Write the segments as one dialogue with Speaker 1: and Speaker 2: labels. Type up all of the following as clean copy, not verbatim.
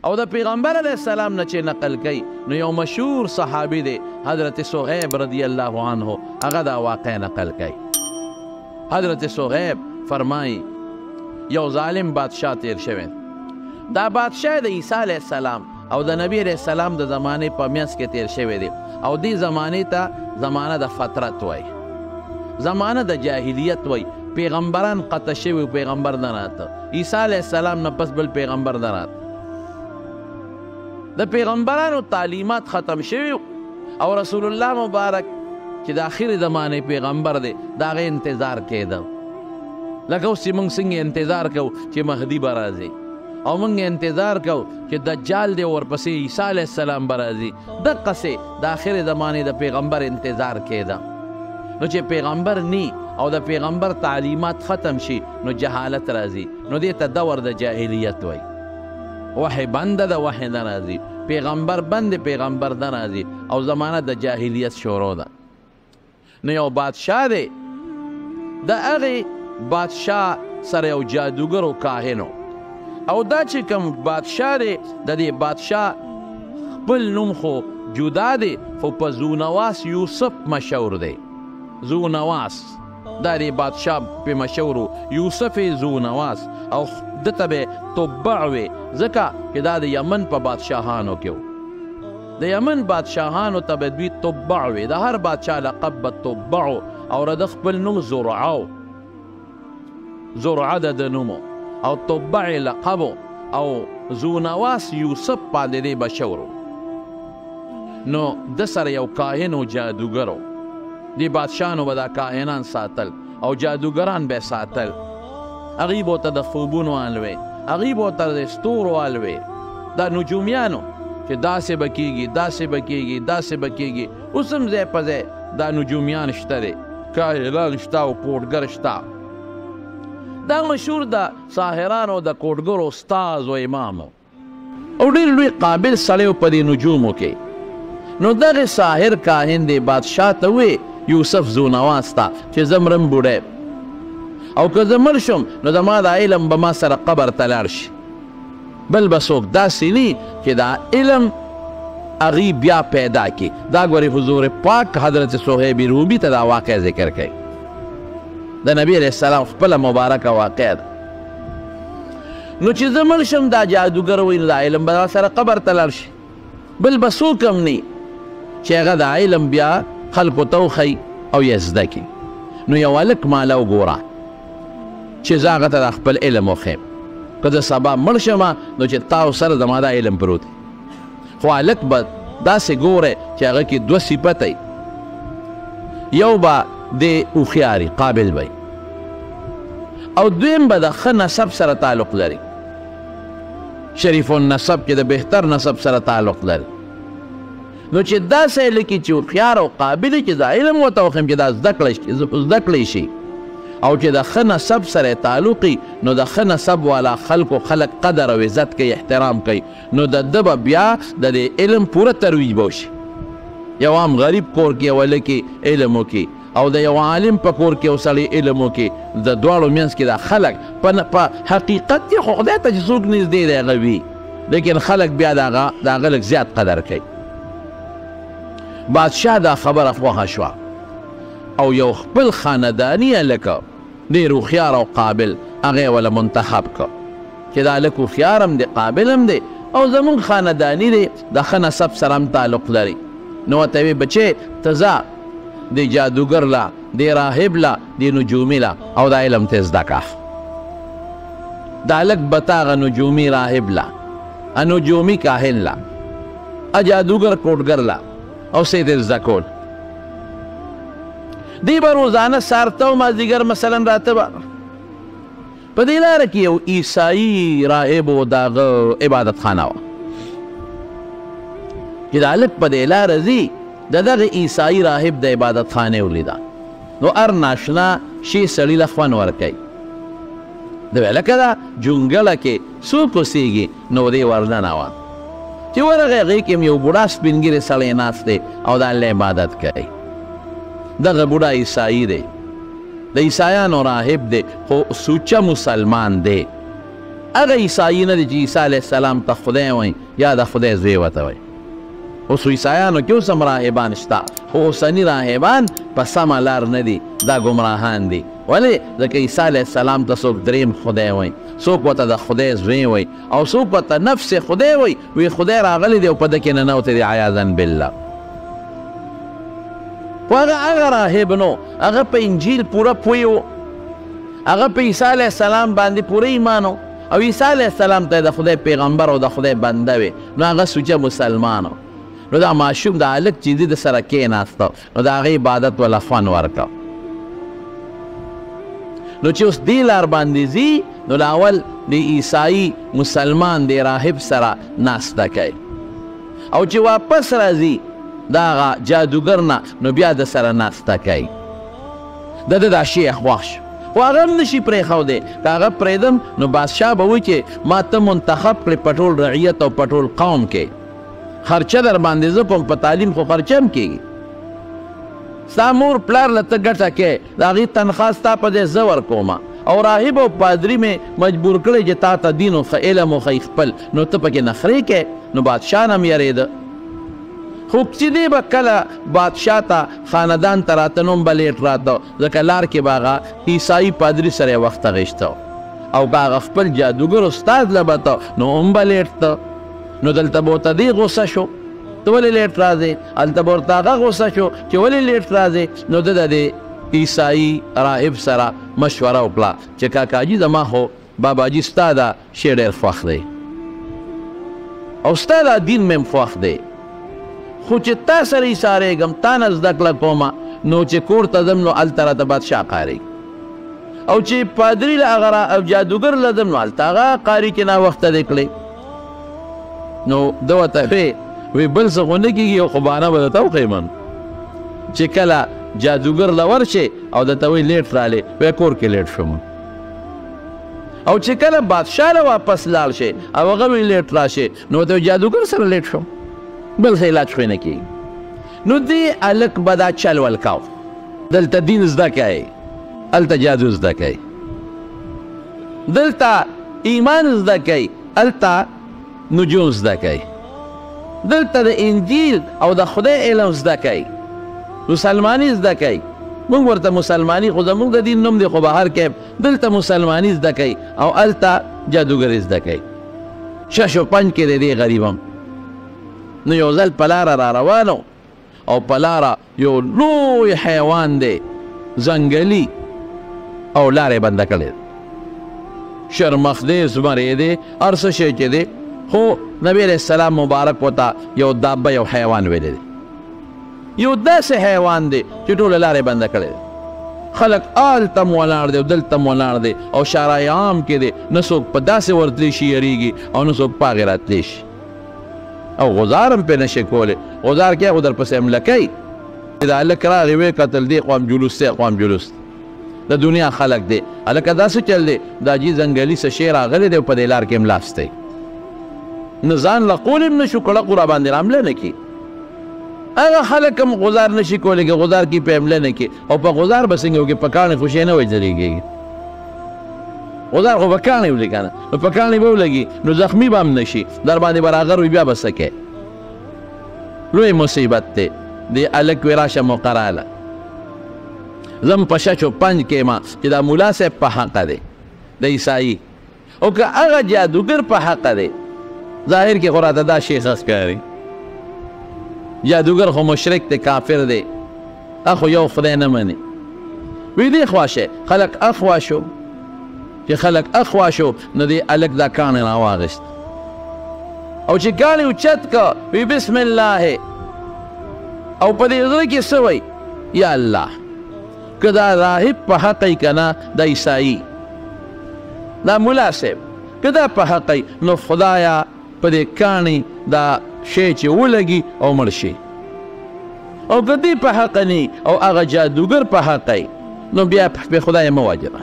Speaker 1: او د پیغمبر علیه السلام نه چې نقل کوي نو یو مشهور صحابي دی حضرت صہیب رضی الله عنه، هغه دا واقع نقل کوي. حضرت صہیب فرمایي یو ظالم بادشاه تیر شوی، دا بادشاه د عیسی علیه السلام او د نبی علیه السلام د زمانې په منځ کې تیر شوی دی، او دې زمانې ته زمانه د فترت وای، زمانه د جاهلیت وای. پیغمبران قطع شوي، پیغمبر نه راته، عیسی علیه السلام نه پس بل پیغمبر نه راته، د پیغمبرانو تعلیمات ختم شوي، او رسول الله مبارک چې د آخر زمانې پیغمبر دی د هغې انتظار کېده. لکه اوس چې موږ څنګه انتظار کوو چې مهدي به راځي، او موږ انتظار کوو چې دجال دی ورپسې عیسی علیه السلام به راځي، دقسې د آخر زمانې د پیغمبر انتظار کېده. نو چې پیغمبر نی او د پیغمبر تعلیمات ختم شي نو جهالت راځي، نو دې ته دور د جاهلیت وای. وحی بنده د وحی نه راځي، پیغمبر بند پیغمبر نه راځي، او زمانه د جاهلیت شروع ده. نو یو بادشاه دی، د هغې بادشاه سره یو جادوګر و کاهن، او دا چې کوم بادشاه دی د دې بادشاه خپل نوم خو جدا دی، خو په زونواس یوسف مشهور دی. زونواس دا دی بادشاه په مشهور یوسف زونواس، او دته به تبع وي ځکه چې دا د یمن په بادشاهانو کې و. د یمن بادشاهانو ته به دوی تبع وي، د هر بادشاه لقب به تبع، او د خپل نوم زرعه و، زرعه د نوم، او تبع لقب، او زونواس یوسف باندې دی مشهور. نو د سره یو کاهن و جادوګر و، دی بادشاهانو به دا کاهنان ساتل او جادوګران به ساتل. هغوی به ورته د خوبونو الوی، هغوی به ورته د ستورو الوی، دا نجومیانو چې داسې به کېږي، داسې به کېږي، داسې به کېږي. اوس هم ځای په ځای دا نجومیان شته دی، کاهنان شته او کوډګر شته. دا مشهور د ساحرانو د کوډګرو استاذ و امام، او ډېر لوی قابل سړی و په دې نجومو کې. نو دغه ساحر کاهن دی بادشاه ته وی یوسف زونواس ته چې زه مرم بوډی، او که زه مړ شم نو زما دا علم به ما سره قبر ته لاړ شي، بل به څوک داسې نی چې دا علم هغوی بیا پیدا کړي. دا ګورې حضور پاک حضرت صہیب رومي ته دا واقع ذکر کوي، د نبی علیه السلام خپله مبارکه واقع ده. نو چې زه مړ شم دا جادوګر وایي نو دا علم به سره قبر ته لاړ شي، بل به څوک هم نی چې هغه دا علم بیا خلکو ته وښیي او یې زده کړي. نو یو هلک ماله وګوره چې زه هغه ته د خپل علم وښیم، که زه سبا مړ شمه نو چې تا سره زما دا علم پروت دی. خو هلک به داسې ګوری چې هغه کې دوه صفته یو به د هوښیاري قابل وی، او دویم به د ښه نسب سره تعلق لري، شریف النسب چې د بهتر نسب سره تعلق لري. نو چې داسې هلکي چې هوښیار او قابل چې دا علم ورته وښیم چې دا زده کړی شي، او چې د ښه نسب سره تعلق وي، نو د ښه نسب والا خلکو خلک قدر او عزت کوي، احترام کوي، نو د ده به بیا د دې علم پوره ترویج به وشي. یو عام غریب کور کې یو هلکي علم وکړي، او د یو عالم په کور کې یو سړی علم وکړي، د دواړو منځ کې دا خلک په حقیقت کې خو خدای ته چې څوک نږدې دی هغه وي، لیکن خلک بیا د هغه لږ زیات قدر کوي. بادشاه دا خبره خوښه شوه، او یو خپل خانداني هلک ډېر هوښیار او قابل هغه یې وله منتخب کړ چې دا هلک هوښیار هم دی، قابل هم دی، او زمونږ خانداني دی، د ښه نسب سره هم تعلق لري. نو ورته ویې بچې ته ځه د جادوګر له، د راهب له، د نجومي له، او دا علم ته زده کړه. دا هلک به ته هغه نجومي راهب له، نجومي کاهن له، جادوګر کوډګر له، او څه یې زده کول. دی به روزانه سهار ته او مازدیګر مثلا راته به په دې لاره کې یو عیسایي راهب و، د هغه عبادتخانه وه چې د هلک په دې لاره ځي، د دغه عیسایي راهب د عبادتخانې ولیده، نو هر ناشنا شي سړي له خوند ورکوي. د ویل لکه دا جونګله کې څوک اوسېږي، نو دې ورننوه چې ورغی، هغې کې یو بوډا سپین ږیری سړی ناست دی او د الله عبادت کوي. دغه بوډا عیسائی دی، د عیسایانو راهب دی، خو سوچه مسلمان دی، هغه عیسائی نه دی چې عیسی علیه السلام ته خدای وایي یا د خدای زوی ورته وایي. اوس عیسایانو کې اوس هم راهبان شته، خو اوسني راهبان په سمه لار نه دي، دا ګمراهان دي. ولې؟ ځکه عیسی علیه السلام ته څوک دریم خدای وایي، څوک ورته د خدای زوی وایي، او څوک ورته نفس خدای وایي، وایي خدای راغلی دی او په ده کې ننوتی دی عیاذا بالله. خو هغه راهب نو، هغه په انجیل پوره پوه و، هغه په عیسی علیه السلام باندې پوره ایمان و، او عیسی علیه السلام ته د خدای پیغمبر او د خدای بنده وي، نو هغه سوچه مسلمان و. نو دا ماشوم دا هلک چې د سره کېناسته، نو د هغې عبادت وله خوند ورکړه. نو چې اوس دې لار باندې ځي، نو د اول د عیسائی مسلمان د راهب سره ناسته کوي، او چې واپس راځي د هغه جادوګر نه، نو بیا د سره ناسته کوي. د ده دا شی خوښ شو، خو هغه هم نشي پرېښودی. که هغه پرېږدم نو بادشاه به وایي چې ما ته منتخب کړې په ټول رعیت او په ټول قوم کې، خرچه در باندې زه کوم، په تعلیم خو خرچه هم کېږي. ستا مور پلار له ته ګټه کوې، د هغې تنخوا ستا په دی زه ورکومه، او راهب او پادري مې مجبور کړی چې تا ته دین او ښه علم وښیي خپل، نو ته پکې نخرې کوې. نو بادشاه نه هم یارېده. خو چې دی به کله بادشاه ته خاندان ته راته نو هم به لیټ راته، ځکه لار کې به هغه عیسائی پادري سره یې وخت اخیسته، او به هغه خپل جادوګر استاد له به ته نو هم به لیټ ته. نو دلته به ورته دی غوسه شو، ته ولې لیټ راځې؟ هلته به ورته هغه غوسه شو چې ولې لیټ راځې؟ نو ده د دې عیسائی راهب سره مشوره وکړه چې کاکاجي زما خو باباجي ستا دا شی ډېر خوښ دی، او ستا دا دین مې هم خوښ دی، خو چې تا سره ایسارېږم، تا نه زده کړه کومه، نو چې کور ته ځم نو هلته راته بادشاه قاري، او چې پادري له هغه او جادوګر له ځم نو هلته هغه قاري چې ناوخته دې کړې. نو ده ورته وی بل څه خو نه کېږي، خو بهانه به درته وښیم چې کله جادوګر له ورشې او درته وایي لیټ رالې، وی کور کې لیټ شوم، او چې کله بادشاه له واپس لاړ شي او هغه وی لیټ راشي، نو ورته جادوګر سره لیټ شوم، بل څه علاج خو یې نه کېږي. نو دې هلک به دا چل ولکاو، دلته دین زده کوي، هلته جادو زده کوي، دلته ایمان زده کوي، هلته نجوم زده کوي، دلته د انجیل او د خدای علم زده کوي، مسلماني زده کوي. موږ ورته مسلماني، خو زموږ د دین نوم دی، خو بهر کې دلته مسلماني زده کوي او هلته جادوګري زده کوي. شش و پنج کې د دې غریب هم. نو یو ځل په لاره را روانو، او په لاره یو لوی حیوان دی ځنګلي، او لارې بنده کړې، شرمخ دی، زمری دی، هر څه شی چې دی، خو نبی علیہ السلام مبارک ورته یو دابه یو حیوان ویلی دی، یو داسې حیوان دی چې ټوله لارې بنده کړې دی. خلک هلته م ولاړ دی او دلته م ولاړ دی، او شارع عام کې دی، نه څوک په داسې ورتلی شي یریږي، او نه څوک په هغې راتلی شي، او غزار هم پرې نشي کولی. غزار کې خو در پسې حمله کوي. دا هلک راغی ویې کتل، دی خوا هم جلوس دی، خوا هم جلوس د دنیا خلک دی. هلکه دا څه چل دی؟ دا جي ځنګلي څه شی راغلی دی او په دې لار کې هم لاس دی، نه ځان له قول هم نشو کړه، را باندې حمله نه کړي. هغه خلک هم غزار نشي کولی چې غزار کې په حمله نه کړي، او په غزار به څنګه وکړي؟ په کاڼي خو شی نه وجلېږي، غزار خو په کاڼي ولي که نه، نو په کاڼي به ولګي، نو زخمي به هم نشي، در باندې به راغر وي، بیا به څه کوې؟ لوی مصیبت دی. دې هلک وی راشه مقراله، زم په شش و پنج کې ما چې دا ملا صاحب په حقه دی د عیسائی، او که هغه جادوګر په حقه دی، ظاهر کې خو راته دا شی ښه ښکاري. جادوګر خو مشرک دی، کافر دی، اخو یو خدای نه مني. وی دې خوا شه، خلک اخوا شو، چې خلک اخوا شو، نو دې هلک دا کاڼی راواغېست، او چې کاڼی اوچت که، وی بسم الله، او په دې زړه کې څه وی؟ یا الله، که دا راهب په حق ی که نه، دا عیسائی، دا ملا صاحب که دا په حق ی، نو خدایا په دې کاڼي دا شی چې ولګي او مړ شي، او که دې په حق نه او هغه جادوګر په حق ی، نو بیا په خدای مه وژنه.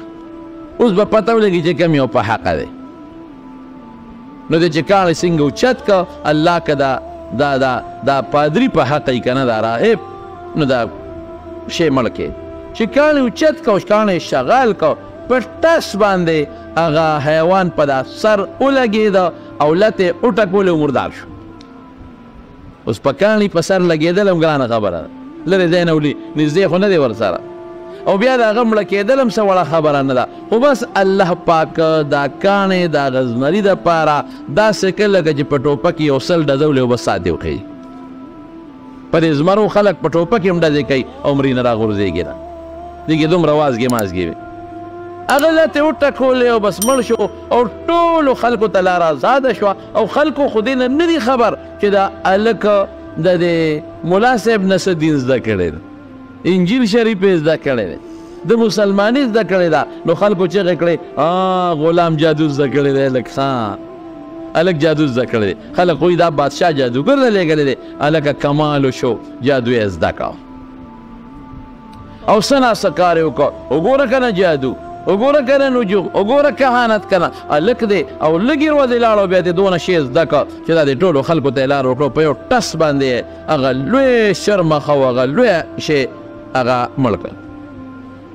Speaker 1: اوس به پته ولګي چې کوم یو په حقه دی. نو دې چې کاڼی څنګه اوچت که، الله که دا پادري په حق ی که نه، دا راهب، نو دا شی مړ کې چې کاڼی اوچت که او کاڼی شغال که، په ټس باندې هغه حیوان په دا سر ولګېده او لته وټکولې او مردار شو. اوس په کاڼي په سر لګېدل هم ګرانه خبره ده، لرې ځای نه ولي نږدې خو نه دی ورسره، او بیا د هغه مړه کېدل هم څه وړه خبره نه ده. خو بس الله پاک دا کاڼې د هغه زمري دپاره داسې کوي لکه چې په ټوپک یو سل ډزولې او بس ساتې وښیي. په دې زمرو خلک په ټوپک هم ډزې کوي او مري نه راغورځېږي نه، دېږي دومره وازګې مازګې وي. هغه لتې وټکولې او بس مړ شو او ټولو خلکو ته لاره ازاده شوه او خلکو خو دې نه نه دي خبر چې دا هلک د دې ملا صاحب نه څه دین زده کړی دی، انجیل شریف یې زده کړی دی، د مسلمانۍ زده کړې ده. نو خلکو چغې کړې غلام جادو زده کړی دی، هلک هلک جادو زده کړی دی. خلک وایي دا بادشاه جادوګر نه لېږلی دی، هلکه کمال وشو جادو یې زده کړه او څه ناڅه کار یې وکړ. وګوره که نه جادو، وګوره که نه نجوم، وګوره کهانت که نه، هلک دی او لږې ورځې لاړ بیا دې دونه شی زده کړه چې دا د ټولو خلکو ته یې لار وکړو. په یو ټس باندې هغه لوی شرمخه او هغه لوی شی هغه مړ کړ.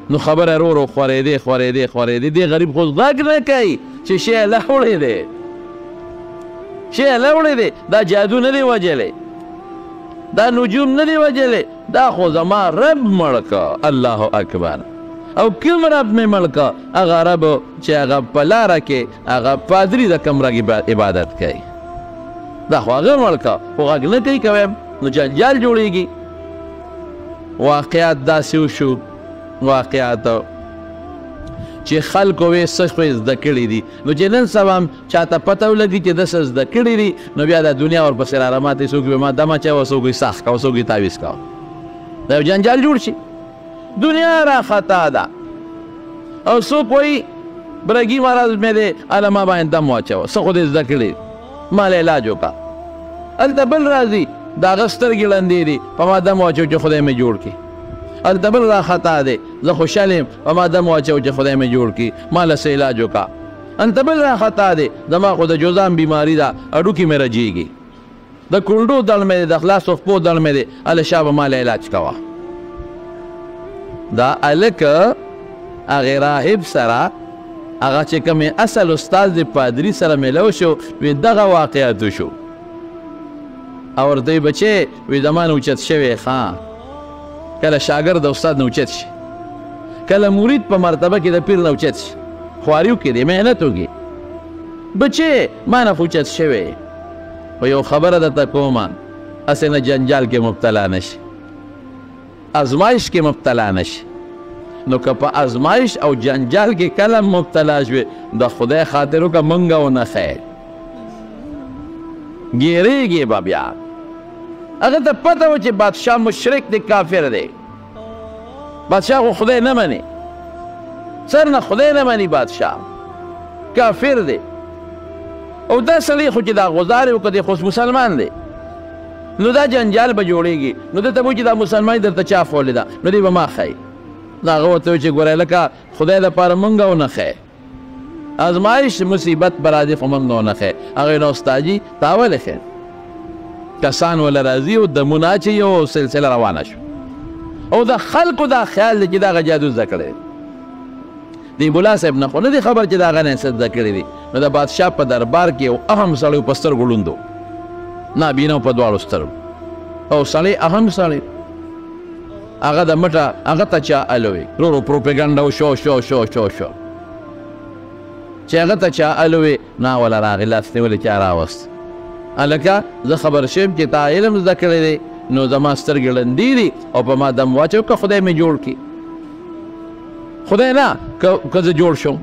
Speaker 1: نو خبره ورو ورو خورېدې دې غریب خو غږ نه کوي چې شی یې لوړی دی، شی یې لوړی دی. دا جادو نه دی وجلی، دا نجوم نه دی وجلی، دا خو زما رب مړ که. الله اکبر. او کوم رب مې مړ که؟ هغه رب چې هغه په لاره کې هغه پادري د کوم رګ عبادت کوي، دا خو هغه مړ که، خو غږ نه کوي. که ویم نو جنجال جوړېږي. واقعات داسې وشو، واقعات چې خلکو وې څه خو یې زده کړي دي. نو چې نن سبا هم چاته پته ولګي چې ده څه زده کړي دي، نو بیا د دنیا ورپسې رارماتې، څوک وي ما دمه چوه، څوک وي ساخ کوه، څوک وي تعویض کوه، دا یو جنجال جوړ شي. دنیا را خطا ده. او څوک وایي برګي مرض مې دی، هله ما باندې دم واچوه، څه خو دې زده کړي، مال علاج وکړه. هلته بل راځي د هغه سترګې ړندې دي، په ما دم واچو چې خدای مې جوړ کړي. هلته بل را خطا دی، زه خوشحال یم، په ما دم واچو چې خدای مې جوړ کړي، ما له څه علاج وکړه. هلته بل را خطا دی، زما خو د جوزام بیماري ده، هډوکي مې رجېږي، د کونډو درد مې دی، د خلاص و پښو درد مې دی، هله شابه ما له علاج کوه. دا هلک هغې راهب سره هغه چې کومې اصل استاد د پادري سره میلو شو، وی دغه واقعات وشو. او ورته وی بچې وی زما نه اوچت شوی ښه، کله شاګرد د استاد نه اوچت شي، کله مرید په مرتبه کې د پیر نه اوچت شي، خواري وکړي دی، محنت وکړي. بچې ما نه خو اوچت شوی، خو یو خبره درته کومه، هسې نه جنجال کې مبتلا نشي، ازمایش کې مبتلا نشي. نو که په ازمایش او جنجال کې کله مبتلا شوې، د خدای خاطر وکړه مونږ ونه خیر، ګیرېږي به بیا. هغه ته پته وه چې بادشاه مشرک دی، کافر دی. بادشاه خو خدای نه مني، سر نه خدای نه مني، بادشاه کافر دی. او دا سړی خو چې دا غزار یې وکړه، دی خو مسلمان دی. نو دا جنجال به جوړېږي. نو ده ته وایي چې دا مسلماني درته چا ښولې ده، نو دی به ما ښایي. نو هغه ورته وایي چې ګوره لکه خدای دپاره مونږ ونه ښیې، ازمایش مصیبت به راځي خو مونږ ونه ښیې. هغې نو استاد جي تا ولې ښې؟ کسان وله راځي او دمونه اچوي، یو سلسله روانه شو. او د خلکو دا خیال دی چې دغه جادو زده کړی دی. ملا صاحب نه خو نه دی خبر چې د هغه نه څه زده کړي دي. نو د بادشاه په دربار کې یو اهم سړی و، په سترګو ړوند و، نابینا په دواړو سترګو، او سړی اهم سړی، هغه د مټه هغه ته چا الوي، ورو ورو پروپیګنډه وشو شو چې هغه ته چا الوي، نه وله راغی لاس نیولې چا راوست. هلکه زه خبر شوم چې تا علم زده کړی دی، نو زما سترګې ړندې دي او په ما دم واچو، که خدای مې جوړ کړي. خدای نه که زه جوړ شم،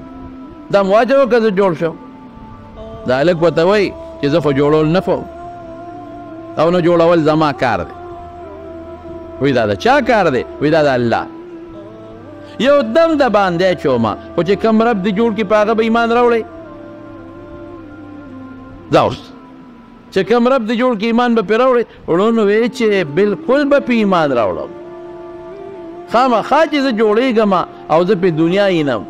Speaker 1: دم واچو که زه جوړ شم. دا هلک ورته وایي چې زه خو جوړول نه کوم او نه جوړول زما کار دی. وی دا د چا کار دی؟ وی دا د الله. یو دم د باندې اچومه، خو چې کوم رب دې جوړ کړي په هغه به ایمان راوړی. دا اوس چې کوم رب دې جوړ کړي ایمان به پرې راوړی. وړو وی چې بلکل به په ایمان راوړم، خامخا چې زه جوړېږم او زه په دنیا اینم،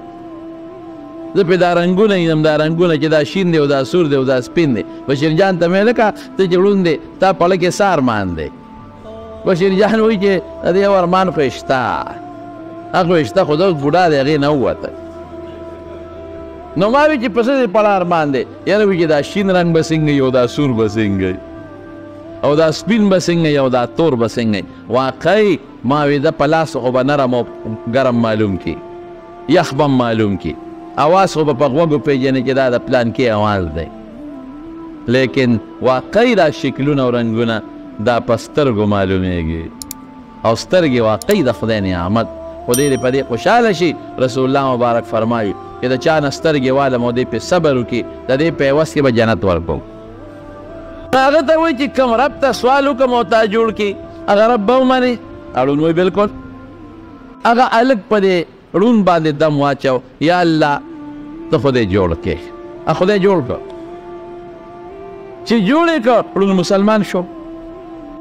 Speaker 1: زه پې دا رنګونه اینم، دا رنګونه چې دا شین دی او دا سور دی او دا سپین دی. بشیر جان ته مې لکه ته چې ړوند دی، تا په زړه کې څه ارمان دی؟ بشیر جان وایي چې د دې یو ارمان خو یې شته، هغه یې شته، خو دا اوس بوډا دی، هغې نه ووته. نو ما وی چې پس دې پلار باندې یاره وی چې دا شین رنگ به څنګه او دا سور به څنګه او دا سپین به څنګه او دا تور به څنګه. واقعي ما وی د پلاس خو به نرم او ګرم معلوم کی، یخ به معلوم کی، اواز خو به په غوږو پیژنې چې دا د پلان کې اواز دی. لیکن واقعي دا شکلونه او رنګونه دا په سترګو معلومیږي او سترګې واقعي د خدای نعمت. خدای دې په دې خوشحاله شي. رسول الله مبارک فرمایي چې د چا نه سترګې والم او دې پې صبر وکړي د دې په عوض کې به جنت ورکوم. هغه ته وایي چې کوم رب ته سوال وکړم او تا جوړ کړي هغه رب به ومني. اړون وایي بلکل. هغه هلک په دې ړون باندې دم واچو یا الله ته خدای جوړ کړې. خدای جوړ کړ چې جوړ یې کړ ړون مسلمان شو.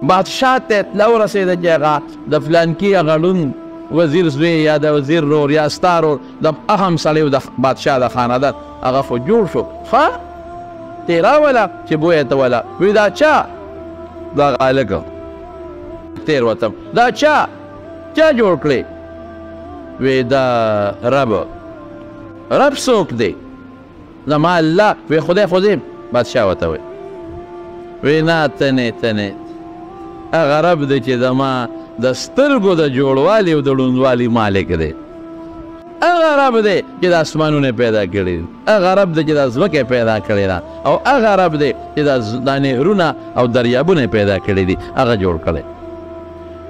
Speaker 1: بادشاه ته اطلاع ورسېده چې هغه د فلانکي هغه ړون وزیر زوی یا د وزیر رور یا ستا رور د اهم سړی و د بادشاه د خاندان هغه خو جوړ شو. ښه ته یې راوله چې بویه ته وله وی دا چا؟ دا هلک تېر وتم. دا چا جوړ کړې؟ وی دا رب څوک دی؟ زما الله. وی خدای خو دی. بادشاه ورته وی وی نه ته نه هغه رب دی چې زما د سترګو د جوړوالي او د ړوندوالي مالک دی. هغه رب دی چې د اسمانونه پیدا کړي دي. هغه رب دی چې د ځمکې پیدا کړې ده او هغه رب دی چې د نهرونه او دریابونه پیدا کړي دي. هغه جوړ کړی.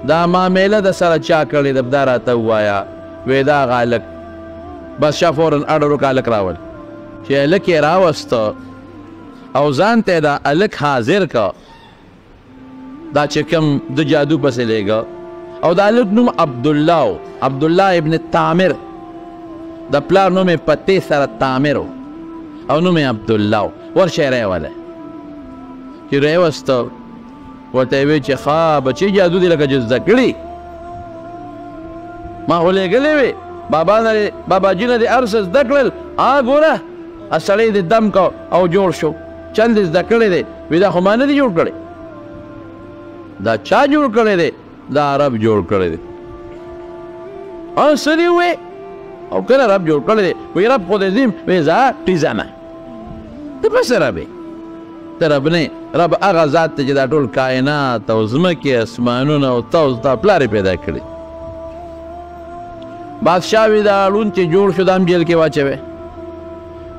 Speaker 1: دا معامله د سره چا کړې ده دا راته ووایه. وی دا هغه هلک. بادشاه فورا اډر وکړه هلک راول. چې هلک یې راوسته او ځان ته دا هلک حاضر که دا چې کوم د جادو پسې لیږه او دا هلک نوم عبدالله ابن تامر. د پلار نوم یې په ت سره تامر او نوم یې عبدالله. ورشه یې راولی. چې راوسته ورته یې ویل چې ښه بچې جادو دې لکه چې زده کړي ما خو لېږلې وې باباجي نه دې هر څه زده کړل. ګوره سړی دې دم کو او جوړ شو. چل دې زده کړی دی. وی دا خو ما نه دي جوړ کړی. دا چا جوړ کړی دی؟ دا رب جوړ کړی دی. څه دې ووې؟ او کنه رب جوړ کړی دی. وی رب خو دې زیم. وی زه ټیزه نه. ته پسې رب یې؟ ته رب نه. رب هغه ذات ته چې دا ټول کائنات او ځمکې اسمانونه او تا او ستا پلار یې پیدا کړي. بادشاه وی دا ړوند چې جوړ شو دا هم جیل کې واچوی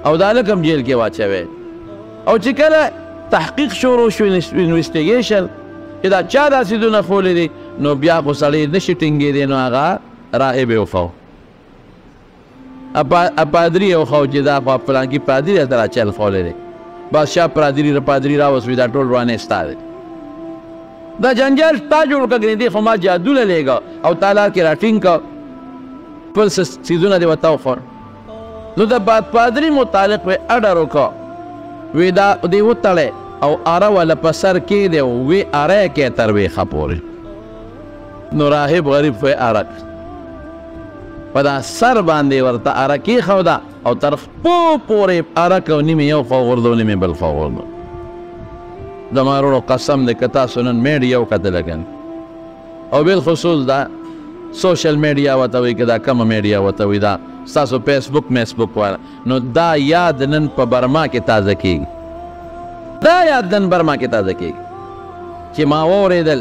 Speaker 1: او دا هلک هم جیل کې واچوی. او چې کله تحقیق شروع شو انویسټیګیشن چې دا چا دا څیزونه خولی دي نو بیا خو سړی نشي ټینګېدی. نو هغه راهب یې وښو پادري یې وښو چې دا خو فلانکي پادري درته راچل خولی دی. بادشاه پادري راوست وي دا ټول روانې ستا دی. دا جنجال تا جوړ کړه ګنې دی خو ما جادو له لېږه او تا لار کې راټینګ کړه خپل څیزونه دې ورته وښول. نو د پادري متعلق وی اډر وکړه. وی دا دې وتړی او اره وله په سر کېدی وی اره یې کې تر ویښه پورې. نو راهب غریب وی اره په دا سر باندې ورته اره کېښوده او تر خپو پورې اره که نیمې یو خوا غورځو نیمې بل خوا غورځو. زما وروڼو قسم دی که تاسو نن میډیا وکتله که او بالخصوص دا سوشل میډیا ورته وایي که دا کومه میډیا ورته وایي دا ستاسو فیسبوک میسبوک والا نو دا یاد نن په برما کې تازه کېږي. دا یاد نن برما کې تازه کېږي چې ما واورېدل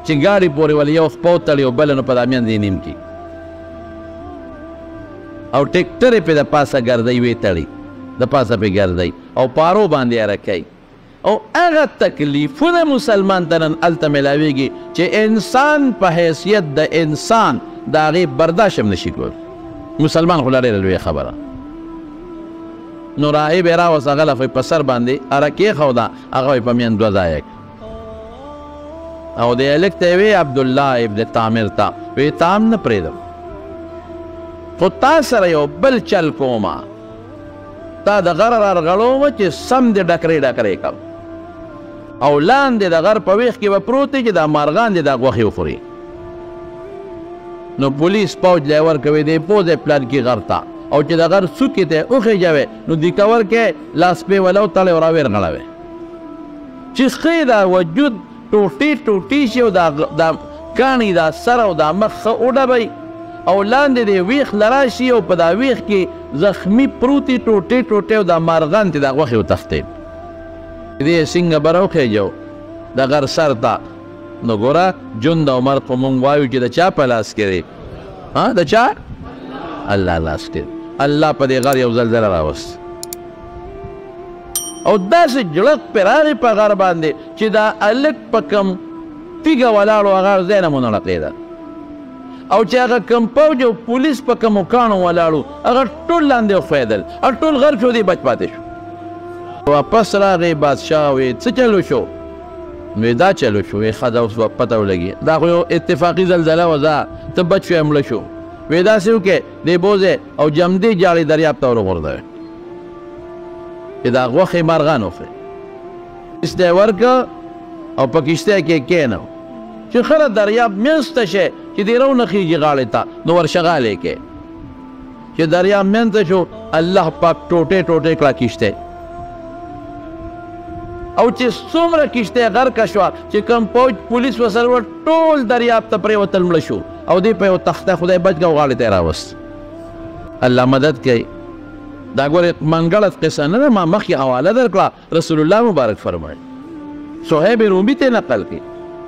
Speaker 1: چې ګاډي پورې ولې یو خپه وتړي او بله نو په دا میندې یې نیم کړي او ټیکټر یې پې د پاسه ګردۍ وې تړي د پاسه پې ګردۍ او پارو باندې یاره کوي. او هغه تکلیفونه مسلمان ته نن هلته میلاویږي چې انسان په حیثیت د انسان د هغې برداشت هم نشي کولی. مسلمان خو لا ډېره لویه خبره. نو راهب یې راوست هغه له په سر باندې اره کېښوده هغه یې په میان دوه ځایه او د هلک ته یې وی عبدالله ابن تامر ته وی تا هم نه پرېږدم خو تا سره یو بل چل کومه تا د غره رارغړومه چې سم دې ډکرې ډکرې کړم او لاندې د غر په ویښ کې به پروت دی چې دا مارغان دې دا غوښې وخوري. نو پولیس پوج لی ورکوي دی پوځ یې پلان کې غر ته او چې د غر څوکې ته وخېجوې نو دیکور کې لاس پې وله وتړی او راویرغړوې چې ښې دا وجود ټوټې ټوټې شي او دا کاڼي دا سر او دا مخ ښه وډبئ او لاندې دی ویښ لراشي او په دا ویښ کې زخمي پروتي ټوټې ټوټې او دا مارغان ته دا غوښې وتښتېد دې څنګه به راوخېجو د غر سر ته نو ګوره جند او مرګ خو مونږ وایو چې د چا په لاس کې دی د چا الله لاس کې الله په دې غر یو زلزله راوست او داسې جړق پرې راغی په غر باندې چې دا هلک په کم تیږه ولاړو هغه ځای نه مو نړقېده او چې هغه کم پوج او پولیس په کمو کاڼو ولاړو هغه ټول لاندې وښویېدل او ټول غرق شو دی بچ پاتې شو واپس راغی بادشاه وی څه چلو شو وی دا چلو شو وی ښه ده اوس پته ولګي دا خو یو اتفاقي زلزله وه ځه ته بچ شوی مړه شو وی داسې وکړې دې بوځې او جمدې جاړې دریاب ته ورغورځوې چې دا غوښې مارغان وخوري کښته یې ورکړه او په کښته کې کېنو چې خره دریاب منځ ته شی چې دې رونخېږي غاړې ته نو ورشغالې کې چې دریاب منځ ته شو الله پاک ټوټې ټوټې کړه کښته او چې څومره کښته غرقه شوه چې کوم پوج پولیس ورسره وه ټول دریاب ته پرېوتل مړه شو او دې په یو تخته خدای بچ کړه او غاړې ته یې راوست الله مدد کوي دا ګورې منګړت قصه نه ده ما مخکې حواله درکړه رسول الله مبارک فرمایي صهیب رومي ته نقل کړي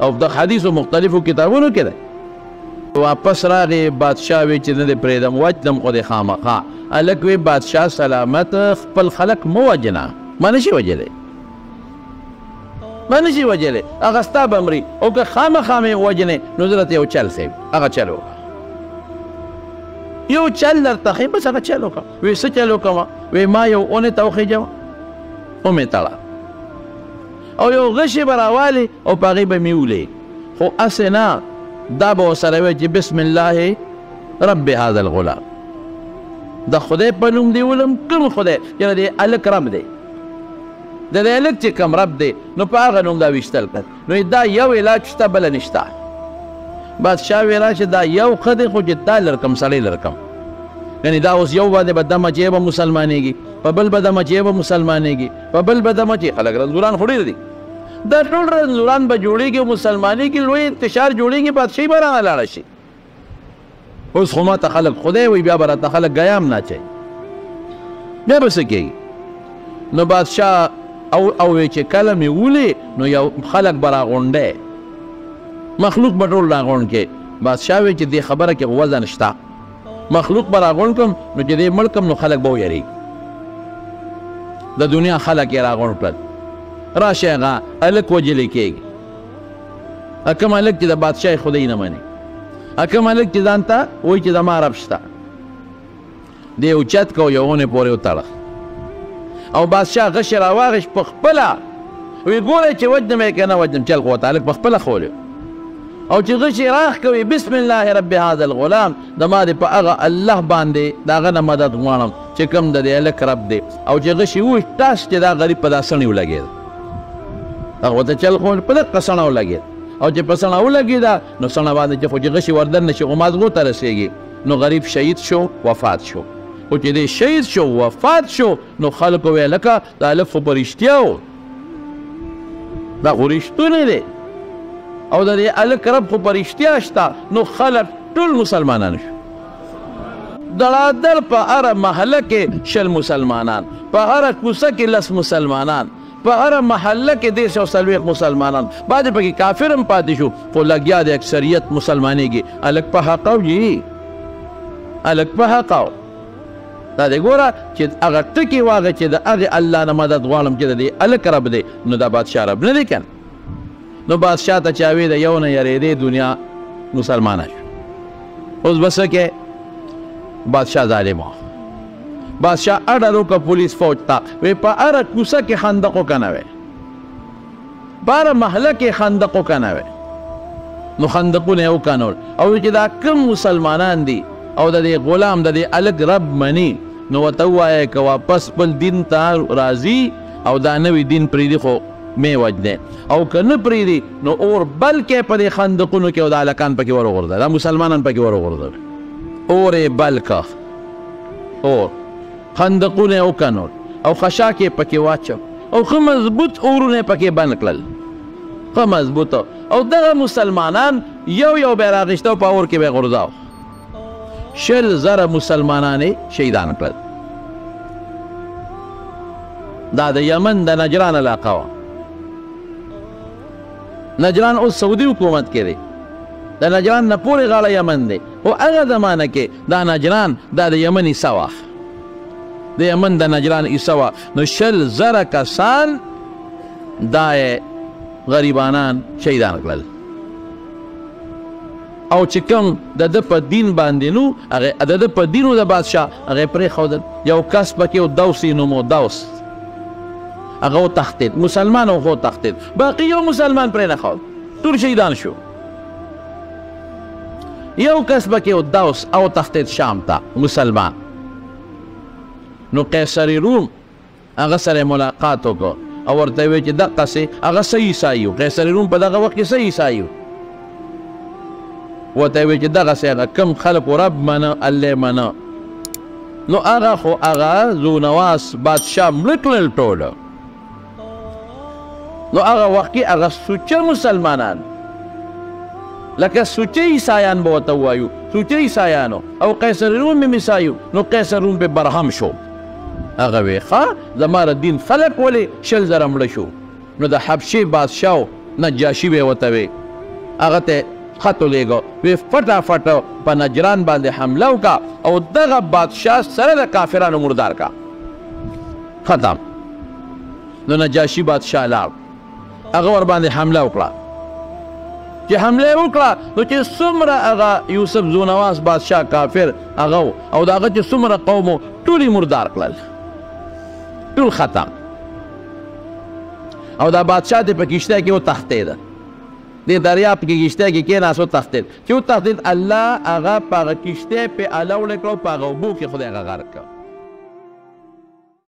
Speaker 1: او د حدیثو مختلفو کتابونو کې دی واپس راغی بادشاه وی چې نه دې پرېږدم وجدم خو دې خامخا هلک وی بادشاه سلامت خپل خلک مه وجنه ما نشي وجلی ما نشي وجلی هغه ستا به مري او که خامخا مې وجنې نو زه درته یو چل ښیم هغه چل وکړه یو چل درته ښیم بس هغه چل وکړه وی څه چل وکړمه وی ما یو اونې ته وخېجم ومې تړه او یو غشي به راوالي او په هغې به مې ولې خو هسې نه دا به ورسره وی چې بسم الله رب هذا الغلام د خدای په نوم دې ولم کوم خدای یعنې د هلک رب دی د دې هلک چې کوم رب دی نو په هغه نوم دا ویشتل کړ نو دا یو علاج شته بله نشته بادشاه ویل چې دا یو ښه دی خو چې تا لرکم سړی لرکم یعنې دا اوس یو باندې به دمه چې به مسلمانېږي په بل به دمه چې به مسلمانېږي په بل به دمه چې خلک رنځوران خو ډېر دي دا ټول رنځوران به جوړېږي او مسلمانېږي لوی انتشار جوړېږي بادشاهي به رانه لاړه شي اوس خو ماته خلک خدای وایي بیا به راته خلک ګیام نه اچوي بیا به څه کېږي نو بادشاه او وی چې کله مې ولې نو یو خلک به راغونډی مخلوق به ټول راغونډ کې بادشاه وی چې دې خبره کې وزن شته مخلوق به راغونډ کړم نو چې دې مړ کړم نو خلک به ویریږي د دنیا خلک یې راغونډ کړل راشئ هغه هلک وجلی کېږي کوم هلک چې د بادشاه خدای نه مني کوم هلک چې ځان ته وایي چې زما رب شته دې اوچت کو یو ونې پورې وتړه او بادشاه غشې راواغېش په خپله وی ګورئ چې وجنم یې که نه وجنم چل خو ورته هلک په خپله خولی او چې غشې راخ کوي بسم الله رب هذا الغلام د ما دې په هغه الله باندې د هغه نه مدد غواړم چې کوم د دې هلک رب دی او چې غشې وویش ټاس چې دا غریب په دا سڼې ولګېد هغه ورته چل خو په دقه سڼه ولګېد او چې په سڼه ولګېده نو سڼه باندې چې خو چې غشې وردن نه شي خو مازغو ته رسېږي نو غریب شهید شو وفات شو خو چې دی شهید شو وفات شو نو خلکو ویې لکه دا هلک خو په رښتیا و دا خو رښتونی دی او د دې هلک رب خو په رښتیا شته نو خلک ټول مسلمانان شو دړادر په هره محله کې 20 مسلمانان په هره کوڅه کې 10 مسلمانان په هره محله کې 140 مسلمانان بعد پکې کافر هم پاتې شو خو لګیا د اکثریت مسلمانېږي هلک په حق او جي هلک په حق او دا دې ګوره چې هغه ټکي واغه چې د هغې الله نه مدد غواړم چې د دې هلک رب دی نو دا بادشاه رب نه دی که نو بادشاه ته چا وی د یو نه یېرېدې دنیا مسلمانه شو اوس به څه کې بادشاه ظالم و بادشاه اډر وکړه پولیس فوج ته وی په هره کوڅه کې خندق وکنوئ په هره محله کې خندق وکنوئ نو خندقونه یې وکنول او چې دا کوم مسلمانان دي او د دې غلام د دې هلک رب مني نو ورته ووایه که واپس خپل دین ته راځي او دا نوي دین پرېږدي خو مې وجدې او که نه پرېږدي نو اور بلکې په دې خندقونو کې او د هلکان پکې ورغورځوه دا مسلمانان پکې ورغورځوه اور یې بل که اور خندقونه یې وکنول او خشاک یې پکې واچو او ښه مضبوط اورونه یې پکې بند کړل ښه مضبوطه او دغه مسلمانان یو یو به یې راغېشته او په اور کې به یې غورځاو شل زره مسلمانان شهیدان کړل. دا د یمن د نجران علاقه وه. نجران اوس سعودي حکومت کې دی. د نجران نه پورې غاړه یمن دی، خو هغه زمانه کې دا نجران دا د یمن حصه وه، د یمن د نجران حصه وه. نو 20 زره کسان دا یې غریبانان شهیدان کړل. او چې کوم د ده په دین باندې نو هغه د ده په دینو د بادشاه هغه پرېښودل. یو کس پکې و دوس یې نوم و، دوس، هغه وتښتېد، مسلمان و خو وتښتېد، باقي یو مسلمان پرې نه ښود، ټول شهیدان شو. یو کس پکې و دوس او تښتېد شام ته، مسلمان. نو قیصر روم هغه سره ملاقات وکړ او ورته ویې چې دقسې هغه څه عیسایي و، قیصر روم په دغه وخت کې څه عیسایي و، ورته ویې چې دغسې هغه کوم خلکو رب منه الله منه. نو هغه خو هغه ذونواس بادشاه مړه کړل ټوله. نو هغه وخت کې هغه سوچه مسلمانان لکه سوچه عیسایان به ورته ووایو، سوچه عیسایانو، او قیصر روم هم عیسایو. نو قیصر روم پې برهم شو. هغه وی ښه زما د دین خلک ولې 20 زره مړه شو. نو د حبشې بادشاه نجاشي به یې ورته وی، هغه ته خط ولېږه، وی فټافټ په نجران باندې حمله وکړه او دغه بادشاه سره د کافرانو مردار کا ختم. نو نجاشي بادشاه لاړ، هغه ورباندې حمله وکړه. چې حمله یې وکړه نو چې څومره هغه یوسف ذونواس بادشاه کافر هغه او د هغه چې څومره قوم و ټول یې مردار کړل، ټول ختم. او دا بادشاه دې په کښتۍ کې وتښتېده، دې دریاب کې کښتۍ کې کېناست وتښتېد. چې وتښتېد الله هغه په هغه کښتۍ پې اله وړې کړه او په هغه اوبو کې خدای هغه غرق کړه.